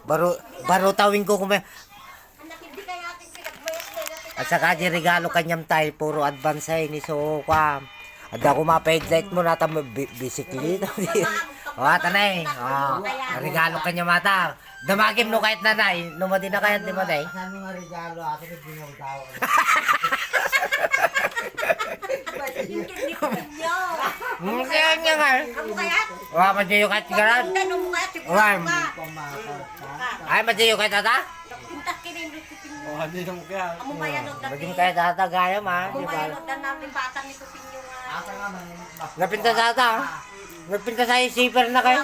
Baro tawin ko kumay. At saka di regalo kanyam tayo, puro advance ay ni so kwa. Ada ko mapa-headlight mo nata bisikleta. O, tanay. O, regalo kanyam mata. Damagim no kahit nanay. Numadi na kahit di mo day. Ano nga regalo ako na binaw-daw. Kaya nga nga. Wah, madyo kahit garan. Wah. Ay, madyo kahit tata? Oh, hindi na mukha. Madyo kahit tata gaya ma. Napinta tata. Napinta sa zipper na kayo.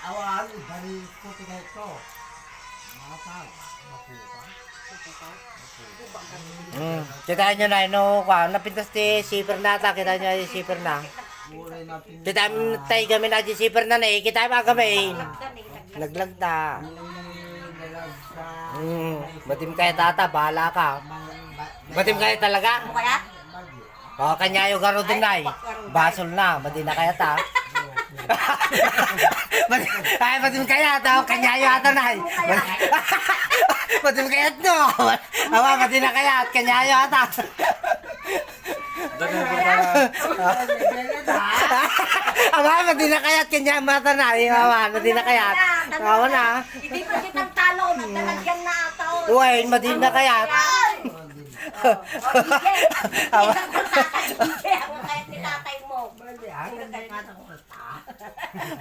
Awan, bali ko tingay ko. Mata, Kita nyo na, no, napintas ti zipper na ta. Kita nyo yung zipper na. Kita tayo kami na yung zipper na na eh. Kita mga kami. Laglag ta. Matim kaya tata, bahala ka. Matim kaya talaga? O, kanya yung garo din na eh. Basol na, madi na kaya ta. Ay, matim kaya ta, kanya yung ato na eh. Matim kaya to. Awa, madi na kaya, kanya yung ata. Awa, madi na kaya, kanya yung mata na eh. Awa, madi na kaya. Awa na. Hindi pa kitang talo, nagtalagyan na ata. Uy, madi na kaya.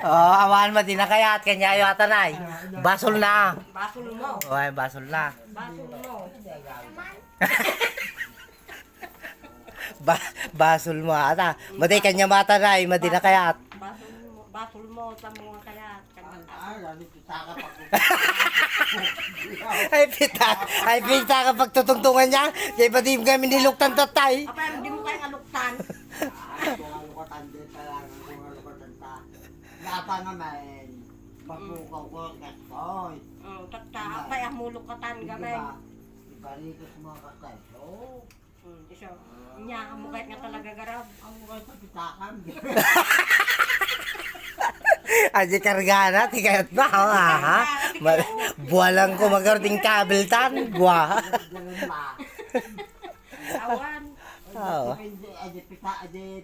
Oh, awan mo din na kaya at kanya yung atanay. Basol na. Basol mo. Uy, basol na. Basol mo. Basol mo ata. Madi kanya matanay, madi na kaya at. Basol mo sa mga kaya. Ay pita ka pagtutungtungan niya. Kaya pati kami niluktan tatay. Apa, hindi mo kayang aluktan. Lukotan din talaga, lukotan ta. Lata naman, magbukaw ko kastoy. Tata, apa yung mulukatan gamay. Ibalik ko sa mga kastoy. Oo. Iso, niya, ang mukait nga talaga garab. Ang mukha sa pitakan. Aji karga na, tikayat na ha. Buwalang ko magarding kabel tan. Buwa. Awan. Oo.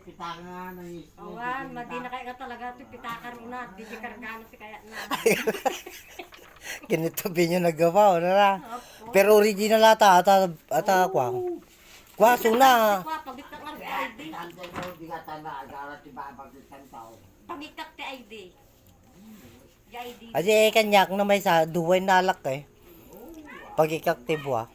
Pitakan ng Awan, madi na kaya ka talaga. Pitakan mo na. Di karga na si kaya na. Ganito binyo nagawa, na. Pero original ata kwang. Kwaso na. Pagikak nga si ID. Pagikak ti ID. Di ID. Aji kanyak na may sa duway nalak eh. Pagikak ti buwa.